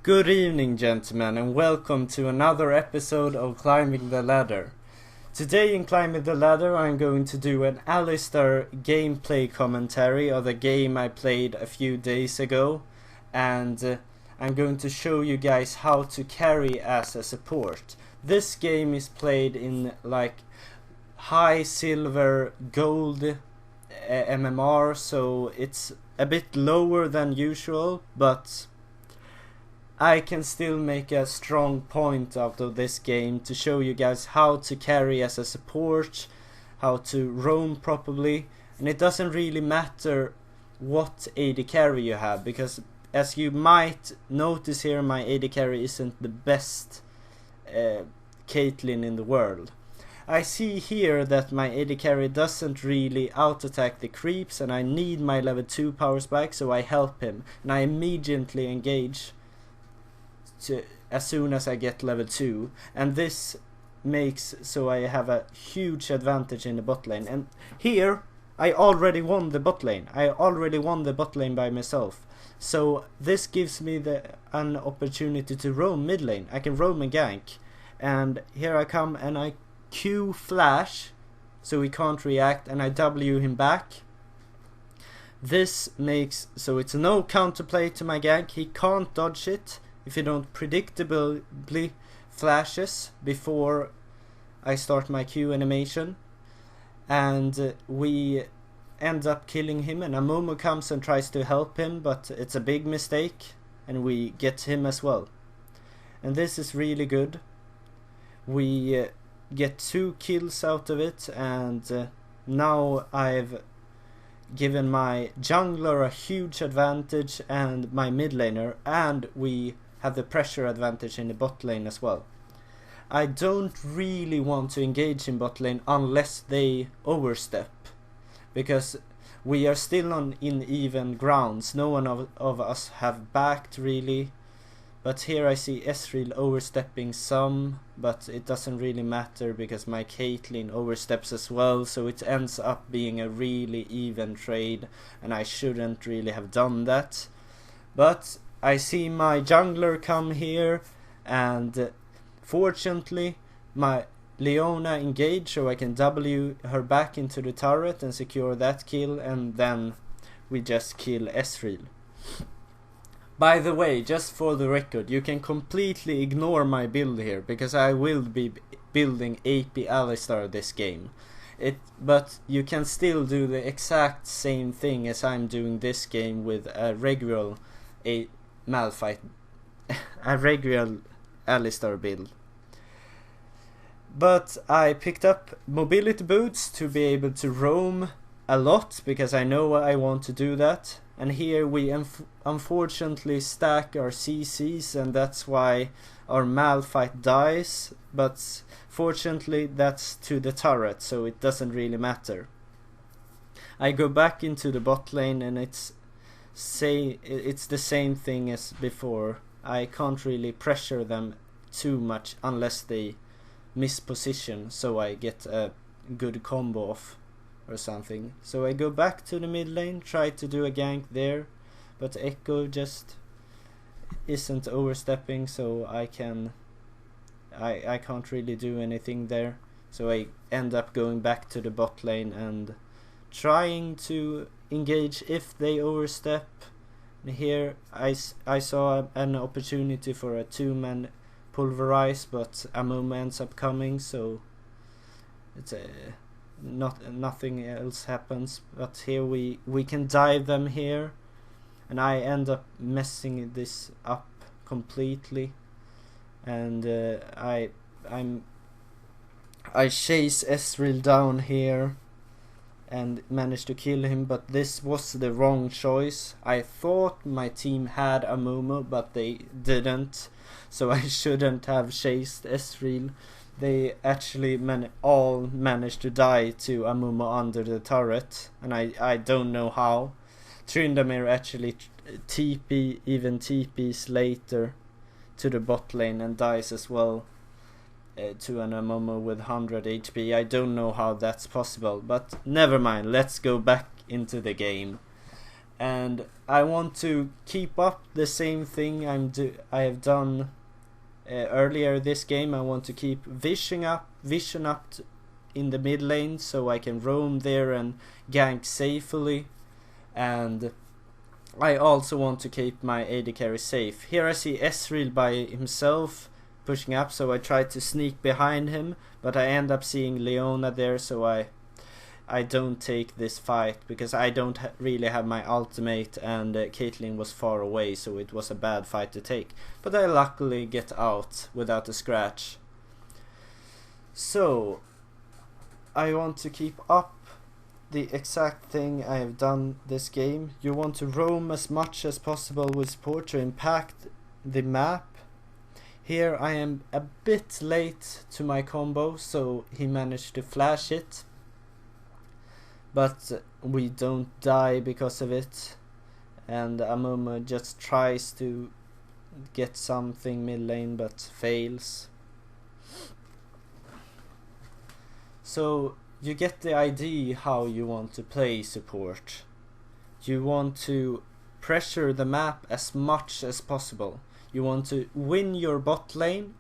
Good evening, gentlemen, and welcome to another episode of Climbing the Ladder. Today in Climbing the Ladder I'm going to do an Alistar gameplay commentary of the game I played a few days ago, and I'm going to show you guys how to carry as a support. This game is played in like high silver gold MMR, so it's a bit lower than usual, but I can still make a strong point out of this game to show you guys how to carry as a support, how to roam properly, and it doesn't really matter what AD carry you have, because as you might notice here, my AD carry isn't the best Caitlyn in the world. I see here that my AD carry doesn't really out-attack the creeps, and I need my level 2 powers back, so I help him, and I immediately engage as soon as I get level 2, and this makes so I have a huge advantage in the bot lane. And here I already won the bot lane. I already won the bot lane by myself, so this gives me an opportunity to roam mid lane. I can roam and gank, and here I come and I Q flash so he can't react, and I W him back. This makes so it's no counterplay to my gank. He can't dodge it if you don't predictably flashes before I start my Q animation, and we end up killing him, and Amumu comes and tries to help him, but it's a big mistake and we get him as well. And this is really good. We get 2 kills out of it, and now I've given my jungler a huge advantage and my mid laner, and we have the pressure advantage in the bot lane as well. I don't really want to engage in bot lane unless they overstep, because we are still in even grounds. No one of us have backed really, but here I see Ezreal overstepping some, but it doesn't really matter because my Caitlyn oversteps as well, so it ends up being a really even trade, and I shouldn't really have done that. But I see my jungler come here, and fortunately my Leona engage, so I can W her back into the turret and secure that kill, and then we just kill Ezreal. By the way, just for the record, you can completely ignore my build here, because I will be building Ap Alistar this game. But you can still do the exact same thing as I'm doing this game with a regular Malphite, a regular Alistar build. But I picked up mobility boots to be able to roam a lot, because I know I want to do that. And here we unfortunately stack our CCs, and that's why our Malphite dies, but fortunately that's to the turret, so it doesn't really matter. I go back into the bot lane, and it's the same thing as before. I can't really pressure them too much unless they miss position, so I get a good combo off or something. So I go back to the mid lane, try to do a gank there, but Echo just isn't overstepping, so I can't really do anything there. So I end up going back to the bot lane and trying to engage if they overstep. Here I saw an opportunity for a 2-man pulverize, but Amumu ends up coming, so it's nothing else happens. But here we can dive them here, and I end up messing this up completely, and I chase Ezreal down here and managed to kill him, but this was the wrong choice. I thought my team had Amumu, but they didn't, so I shouldn't have chased Ezreal. They actually all managed to die to Amumu under the turret, and I don't know how. Tryndamere actually TPs later to the bot lane and dies as well to an Amumu with 100 HP. I don't know how that's possible, but never mind, let's go back into the game. and I want to keep up the same thing I have done earlier this game. I want to keep vision up in the mid lane so I can roam there and gank safely, and I also want to keep my AD carry safe. Here I see Ezreal by himself pushing up, so I try to sneak behind him, but I end up seeing Leona there, so I don't take this fight because I don't really have my ultimate, and Caitlyn was far away, so it was a bad fight to take. But I luckily get out without a scratch. So I want to keep up the exact thing I have done this game. You want to roam as much as possible with Suport to impact the map. Here I am a bit late to my combo, so he managed to flash it. But we don't die because of it. And Amumu just tries to get something mid lane but fails. So you get the idea how you want to play Suport. You want to pressure the map as much as possible. You want to win your bot lane,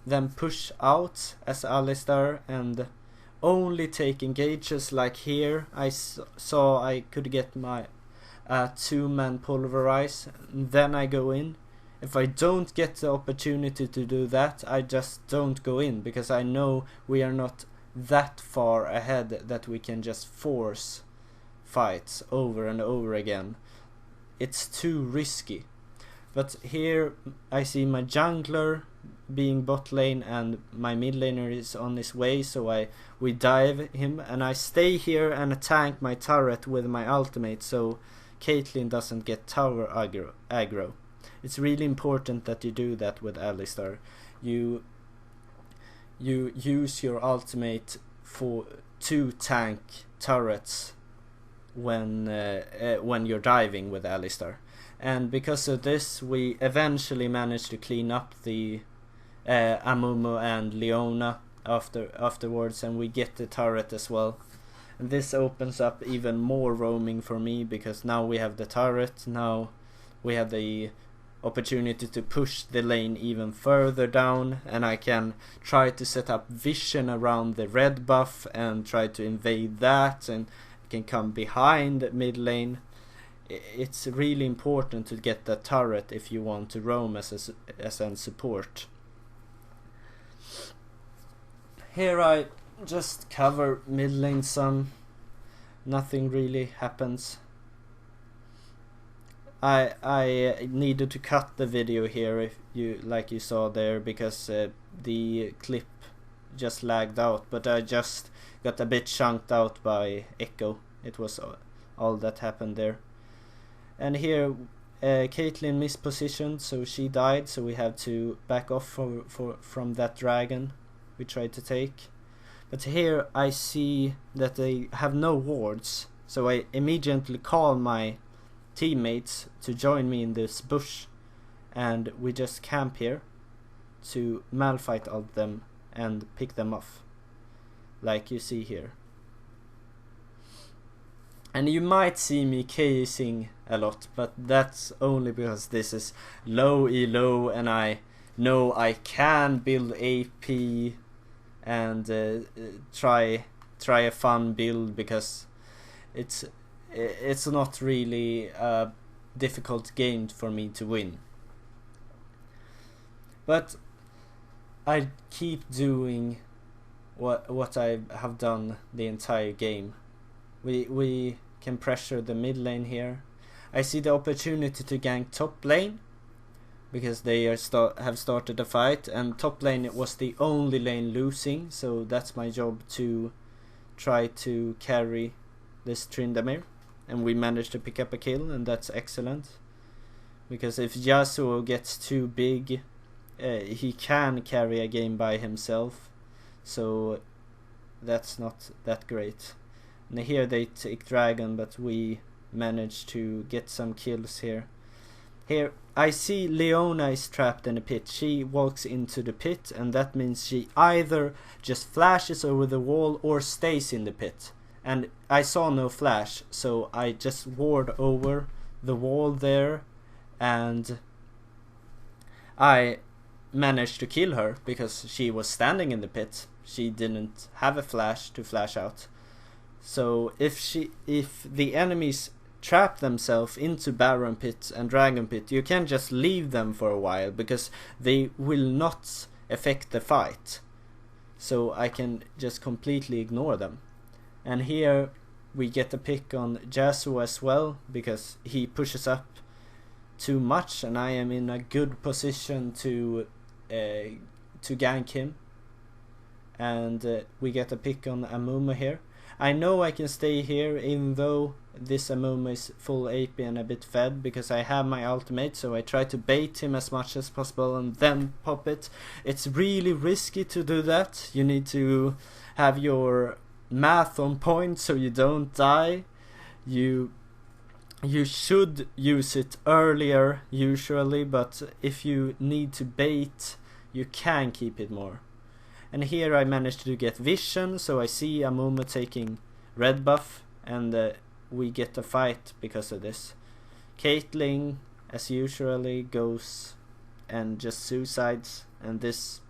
then push out as Alistar and only take engages. Like here I saw I could get my 2-man pulverize, and then I go in. If I don't get the opportunity to do that, I just don't go in, because I know we are not that far ahead that we can just force fights over and over again. It's too risky. But here I see my jungler being bot lane and my mid laner is on his way, so we dive him, and I stay here and tank my turret with my ultimate so Caitlyn doesn't get tower aggro. It's really important that you do that with Alistar. You use your ultimate to tank turrets when you're diving with Alistar. And because of this, we eventually managed to clean up the Amumu and Leona afterwards, and we get the turret as well. And this opens up even more roaming for me, because now we have the turret, now we have the opportunity to push the lane even further down, and I can try to set up vision around the red buff and try to invade that, and can come behind mid lane. It's really important to get that turret if you want to roam as a support. Here I just cover mid lane some. Nothing really happens. I needed to cut the video here, if you saw there, because the clip just lagged out, but I just got a bit chunked out by echo. It was all that happened there. And here Caitlyn mispositioned, so she died, so we have to back off from that dragon we tried to take. But here I see that they have no wards, so I immediately call my teammates to join me in this bush, and we just camp here to malfight all of them and pick them off, like you see here. And you might see me KSing a lot, but that's only because this is low elo and I know I can build AP and try a fun build, because it's not really a difficult game for me to win. But I keep doing what I have done the entire game. We can pressure the mid lane here. I see the opportunity to gank top lane, because they have started a fight, and top lane was the only lane losing, so that's my job to try to carry this Tryndamere. And we managed to pick up a kill, and that's excellent, because if Yasuo gets too big, he can carry a game by himself, so that's not that great. And here they take dragon, but we managed to get some kills here. Here I see Leona is trapped in a pit. She walks into the pit, and that means she either just flashes over the wall or stays in the pit. and I saw no flash, so I just ward over the wall there, and I managed to kill her because she was standing in the pit. She didn't have a flash to flash out. So if the enemies trap themselves into Baron Pit and Dragon Pit, you can just leave them for a while because they will not affect the fight. So I can just completely ignore them. And here we get a pick on Yasuo as well, because he pushes up too much and I am in a good position to gank him. And we get a pick on Amumu here. I know I can stay here even though this Amumu is full AP and a bit fed, because I have my ultimate, so I try to bait him as much as possible and then pop it. It's really risky to do that. You need to have your math on point so you don't die. You should use it earlier usually, but if you need to bait, you can keep it more. And here I managed to get vision, so I see Amumu taking red buff, and we get a fight because of this. Caitlyn, as usually, goes and just suicides, and this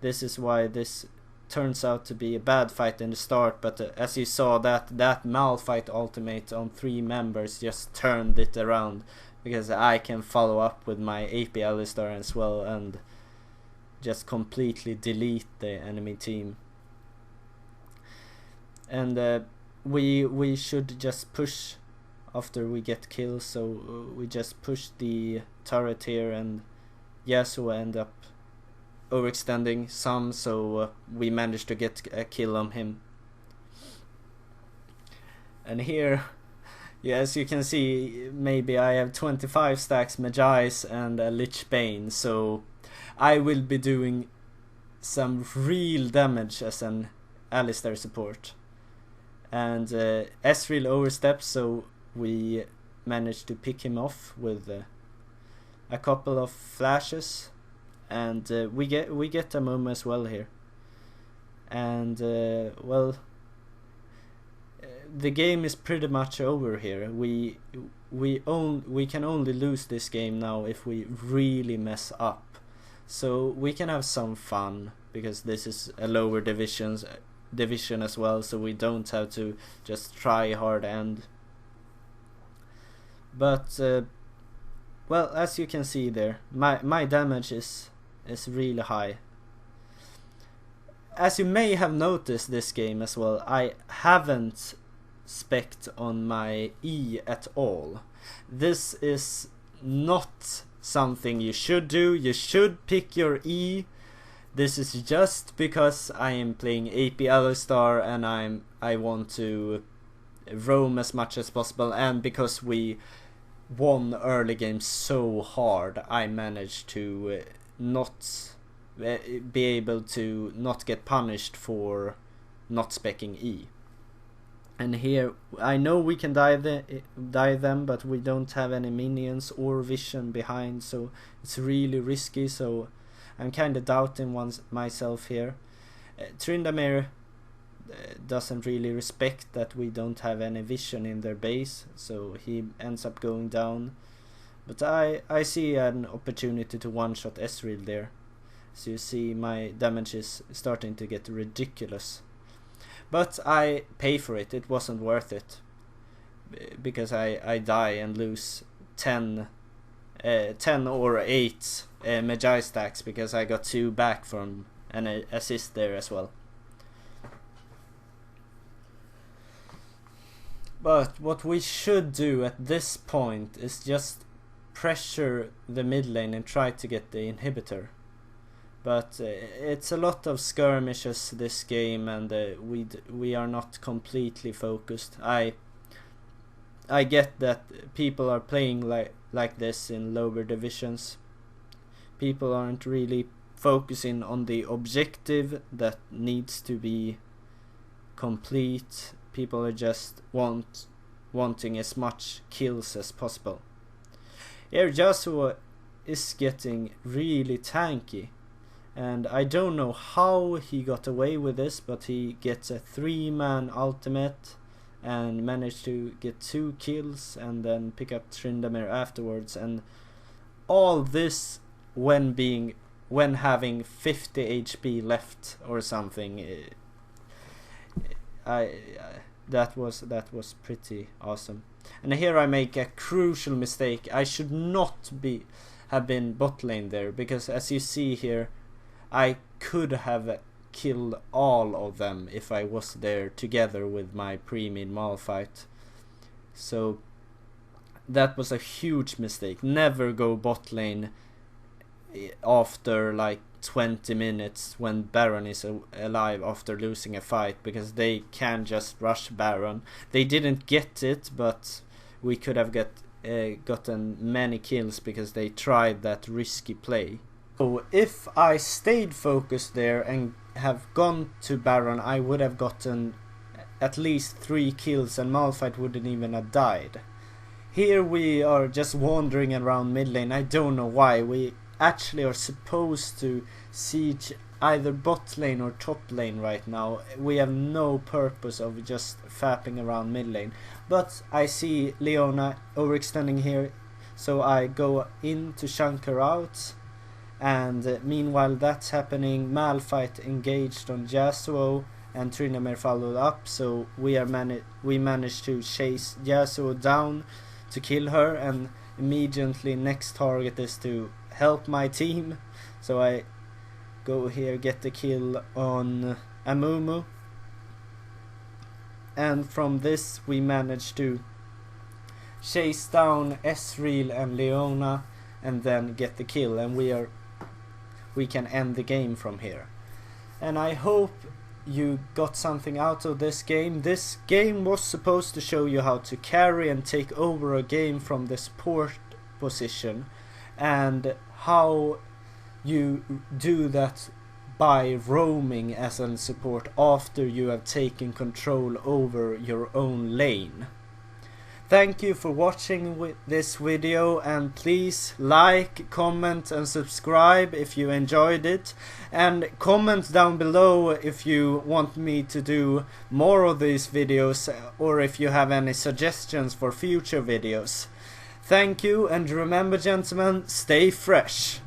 is why this turns out to be a bad fight in the start. But as you saw, that Malphite ultimate on 3 members just turned it around, because I can follow up with my Ap Alistar as well and just completely delete the enemy team. And we should just push after we get kills, so we just push the turret here, and Yasuo end up overextending some, so we managed to get a kill on him. And here, yeah, as you can see, maybe I have 25 stacks Magi's and a Lich Bane, so I will be doing some real damage as an Alistar support. And Ezreal oversteps, so we managed to pick him off with a couple of flashes, and we get a Amumu as well here. And well, the game is pretty much over here. We can only lose this game now if we really mess up. So we can have some fun, because this is a lower division as well, so we don't have to just try hard end. But well, as you can see there, my damage is really high. As you may have noticed this game as well, I haven't spec'd on my E at all. This is not something you should do. You should pick your E. This is just because I am playing Ap Alistar and I want to roam as much as possible, and because we won early games so hard, I managed to not be able to not get punished for not specking E. And here I know we can die them, but we don't have any minions or vision behind, so it's really risky. So I'm kind of doubting myself here. Tryndamere doesn't really respect that we don't have any vision in their base, so he ends up going down. But I see an opportunity to one-shot Ezreal there. So you see my damage is starting to get ridiculous. But I pay for it. It wasn't worth it, because I die and lose 10 or 8 Magi stacks, because I got 2 back from an assist there as well. But what we should do at this point is just pressure the mid lane and try to get the inhibitor. But it's a lot of skirmishes this game, and we are not completely focused. I get that people are playing like this in lower divisions. People aren't really focusing on the objective that needs to be complete. People are just wanting as much kills as possible. Here Yasuo is getting really tanky, And I don't know how he got away with this, but he gets a 3-man ultimate and managed to get 2 kills and then pick up Tryndamere afterwards, and all this when having 50 HP left or something. That was pretty awesome. And here I make a crucial mistake. I should not have been bot lane there, because as you see here, I could have killed all of them if I was there together with my pre-mid Malphite. So that was a huge mistake. Never go bot lane after like 20 minutes when Baron is alive after losing a fight, because they can just rush Baron. They didn't get it, but we could have gotten many kills because they tried that risky play. So if I stayed focused there and have gone to Baron, I would have gotten at least 3 kills and Malphite wouldn't even have died. Here we are just wandering around mid lane. I don't know why. We actually are supposed to siege either bot lane or top lane right now. We have no purpose of just fapping around mid lane. But I see Leona overextending here, so I go in to chunk her out. And meanwhile that's happening, Malphite engaged on Yasuo and Tryndamere followed up, so we managed to chase Yasuo down to kill her, and immediately next target is to help my team. So I go here, get the kill on Amumu, and from this we managed to chase down Ezreal and Leona and then get the kill, and we can end the game from here. And I hope you got something out of this game. This game was supposed to show you how to carry and take over a game from the support position, and how you do that by roaming as a support after you have taken control over your own lane. Thank you for watching this video, and please like, comment and subscribe if you enjoyed it, and comment down below if you want me to do more of these videos or if you have any suggestions for future videos. Thank you, and remember gentlemen, stay fresh.